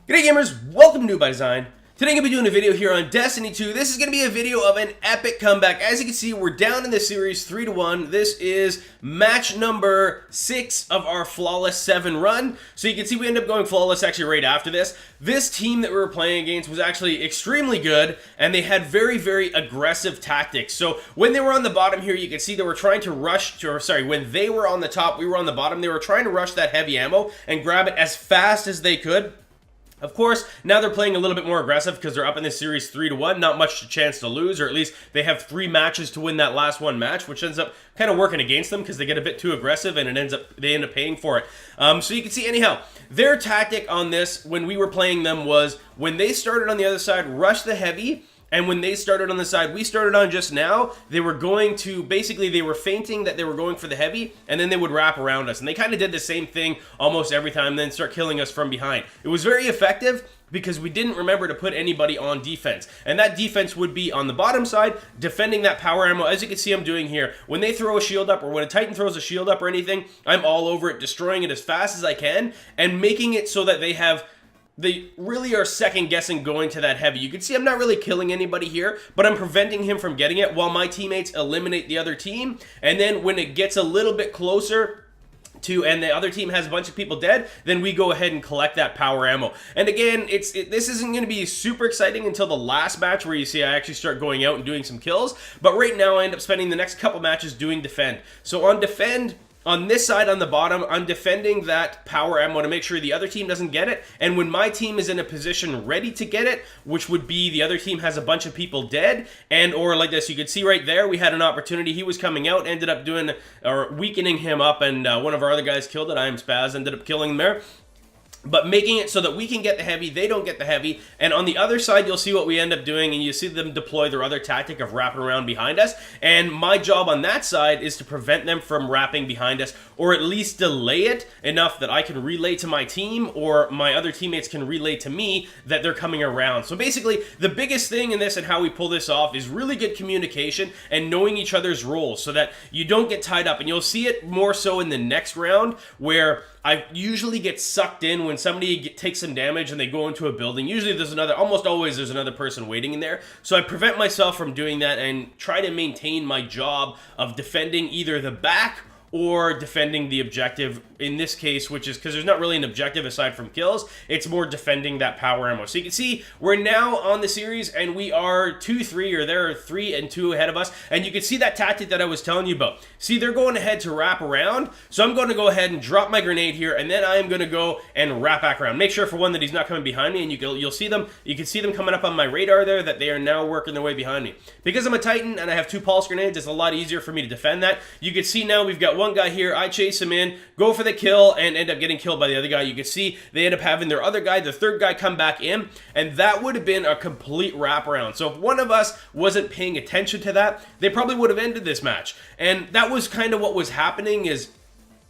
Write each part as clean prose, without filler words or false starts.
G'day gamers, welcome to Noob by Design. Today I'm going to be doing a video here on Destiny 2. This is going to be a video of an epic comeback. As you can see, we're down in the series 3-1. This is match number 6 of our Flawless 7 run. So you can see we end up going Flawless actually right after this. This team that we were playing against was actually extremely good, and they had very, very aggressive tactics. So when they were on the bottom here, you can see they were trying to rush, when they were on the top, we were on the bottom. They were trying to rush that heavy ammo and grab it as fast as they could. Of course, now they're playing a little bit more aggressive because they're up in this series 3-1. Not much chance to lose, or at least they have 3 matches to win that last one match, which ends up kind of working against them because they get a bit too aggressive and they end up paying for it. So you can see, anyhow, their tactic on this when we were playing them was when they started on the other side, rush the heavy. And when they started on the side we started on just now, they were going to, basically they were feinting that they were going for the heavy, and then they would wrap around us. And they kind of did the same thing almost every time, then start killing us from behind. It was very effective because we didn't remember to put anybody on defense. And that defense would be on the bottom side, defending that power ammo. As you can see I'm doing here, when they throw a shield up, or when a Titan throws a shield up or anything, I'm all over it, destroying it as fast as I can, and making it so that they really are second guessing going to that heavy. You can see I'm not really killing anybody here, but I'm preventing him from getting it while my teammates eliminate the other team. And then when it gets a little bit closer to, and the other team has a bunch of people dead, then we go ahead and collect that power ammo. And again, this isn't going to be super exciting until the last match where you see I actually start going out and doing some kills. But right now I end up spending the next couple matches doing defend. So on defend, on this side, on the bottom, I'm defending that power ammo to make sure the other team doesn't get it. And when my team is in a position ready to get it, which would be the other team has a bunch of people dead, and or like this, you can see right there, we had an opportunity. He was coming out, ended up doing, or weakening him up, and one of our other guys killed it. I am Spaz, ended up killing him there. But making it so that we can get the heavy, they don't get the heavy. And on the other side, you'll see what we end up doing, and you see them deploy their other tactic of wrapping around behind us. And my job on that side is to prevent them from wrapping behind us, or at least delay it enough that I can relay to my team, or my other teammates can relay to me that they're coming around. So basically, the biggest thing in this and how we pull this off is really good communication and knowing each other's roles so that you don't get tied up. And you'll see it more so in the next round, where I usually get sucked in when somebody takes some damage and they go into a building. Usually almost always there's another person waiting in there. So I prevent myself from doing that and try to maintain my job of defending either the back or defending the objective in this case, which is because there's not really an objective aside from kills. It's more defending that power ammo. So you can see we're now on the series and we are 2-3, or they're 3-2 ahead of us. And you can see that tactic that I was telling you about. See, they're going ahead to wrap around. So I'm going to go ahead and drop my grenade here, and then I am going to go and wrap back around. Make sure for one that he's not coming behind me, and you'll see them. You can see them coming up on my radar there, that they are now working their way behind me. Because I'm a Titan and I have 2 pulse grenades, it's a lot easier for me to defend that. You can see now we've got one guy here. I chase him in, go for the kill, and end up getting killed by the other guy. You can see they end up having their other guy, the third guy, come back in, and that would have been a complete wraparound. So if one of us wasn't paying attention to that, they probably would have ended this match. And that was kind of what was happening, is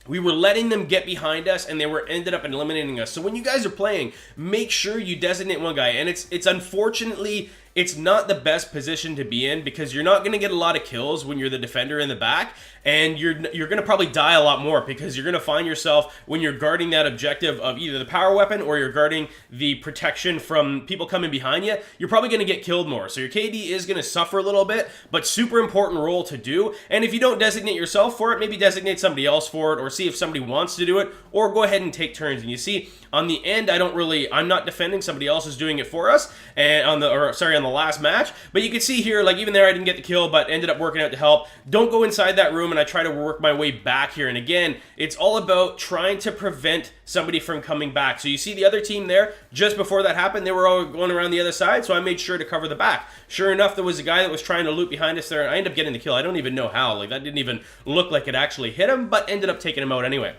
we were letting them get behind us, and they ended up eliminating us. So when you guys are playing, make sure you designate one guy. And it's unfortunately, it's not the best position to be in, because you're not going to get a lot of kills when you're the defender in the back, and you're going to probably die a lot more, because you're going to find yourself, when you're guarding that objective of either the power weapon or you're guarding the protection from people coming behind you, you're probably going to get killed more. So your KD is going to suffer a little bit, but super important role to do. And if you don't designate yourself for it, maybe designate somebody else for it, or see if somebody wants to do it, or go ahead and take turns. And you see on the end, I'm not defending, somebody else is doing it for us, and on the last match. But you can see here, like even there I didn't get the kill, but ended up working out to help. Don't go inside that room, and I try to work my way back here. And again, it's all about trying to prevent somebody from coming back. So you see the other team there, just before that happened, they were all going around the other side, so I made sure to cover the back. Sure enough, there was a guy that was trying to loot behind us there, and I ended up getting the kill. I don't even know how. Like, that didn't even look like it actually hit him, but ended up taking him out anyway.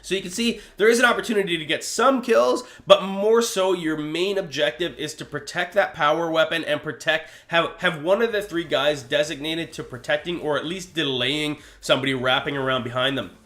So you can see there is an opportunity to get some kills, but more so your main objective is to protect that power weapon and have one of the 3 guys designated to protecting, or at least delaying somebody wrapping around behind them.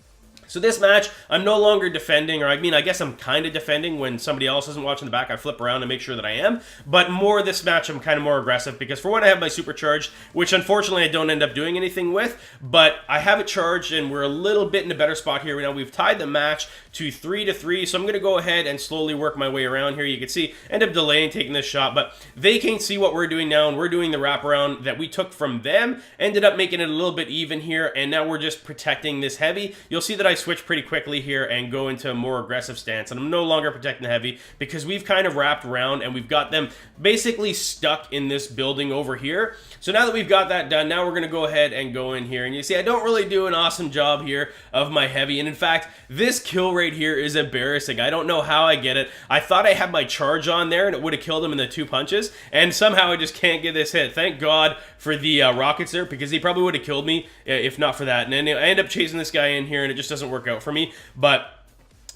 So this match, I'm no longer defending, or I mean, I guess I'm kind of defending when somebody else isn't watching the back. I flip around and make sure that I am. But more this match, I'm kind of more aggressive because for one, I have my supercharged, which unfortunately I don't end up doing anything with. But I have it charged, and we're a little bit in a better spot here. Now we've tied the match to 3-3, so I'm going to go ahead and slowly work my way around here. You can see, end up delaying taking this shot, but they can't see what we're doing now, and we're doing the wraparound that we took from them. Ended up making it a little bit even here, and now we're just protecting this heavy. You'll see that I switch pretty quickly here and go into a more aggressive stance, and I'm no longer protecting the heavy because we've kind of wrapped around and we've got them basically stuck in this building over here. So now that we've got that done, now we're going to go ahead and go in here, and you see I don't really do an awesome job here of my heavy, and in fact this kill rate here is embarrassing. I don't know how I get it. I thought I had my charge on there and it would have killed him in the 2 punches, and somehow I just can't get this hit. Thank God for the rockets there, because he probably would have killed me if not for that. And then I end up chasing this guy in here and it just doesn't work out for me, but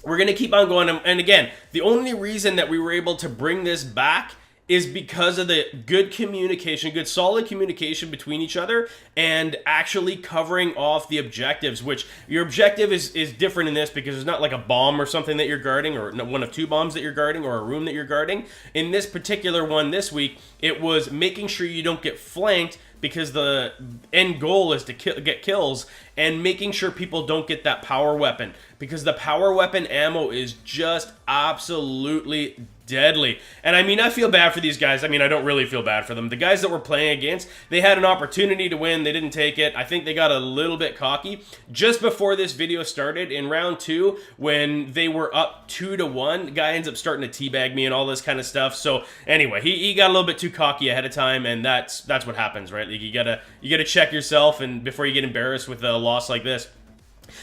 we're going to keep on going. And again, the only reason that we were able to bring this back is because of the good communication, good solid communication between each other, and actually covering off the objectives, which your objective is different in this because it's not like a bomb or something that you're guarding, or one of 2 bombs that you're guarding, or a room that you're guarding. In this particular one this week, it was making sure you don't get flanked, because the end goal is to get kills, and making sure people don't get that power weapon, because the power weapon ammo is just absolutely deadly. And I mean, I feel bad for these guys. I mean, I don't really feel bad for them. The guys that we're playing against, they had an opportunity to win. They didn't take it. I think they got a little bit cocky. Just before this video started, in round 2, when they were up 2-1, the guy ends up starting to teabag me and all this kind of stuff. So anyway, he got a little bit too cocky ahead of time, and that's what happens, right? Like you gotta check yourself, and before you get embarrassed with a loss like this.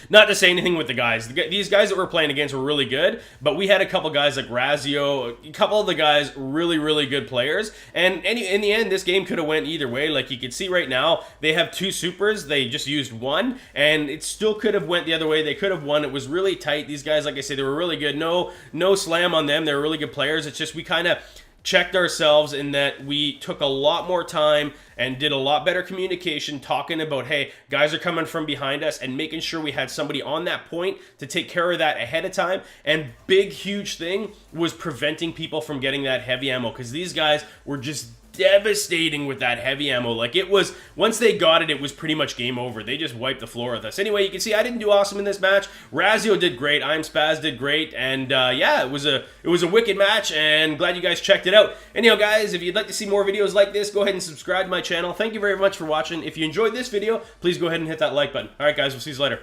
Not to say anything with the guys. These guys that we're playing against were really good, but we had a couple guys like Razio, a couple of the guys, really, really good players. And in the end, this game could have went either way. Like you can see right now, they have 2 supers. They just used 1, and it still could have went the other way. They could have won. It was really tight. These guys, like I said, they were really good. No slam on them. They were really good players. It's just we kind of checked ourselves in that we took a lot more time and did a lot better communication, talking about, hey, guys are coming from behind us, and making sure we had somebody on that point to take care of that ahead of time. And big, huge thing was preventing people from getting that heavy ammo, because these guys were just devastating with that heavy ammo. Like it was, once they got it, it was pretty much game over. They just wiped the floor with us. Anyway, you can see I didn't do awesome in this match. Razio did great. I'm Spaz did great, and yeah, it was a wicked match, and glad you guys checked it out. Anyhow, guys, if you'd like to see more videos like this, go ahead and subscribe to my channel. Thank you very much for watching. If you enjoyed this video, please go ahead and hit that like button. All right, guys, we'll see you later.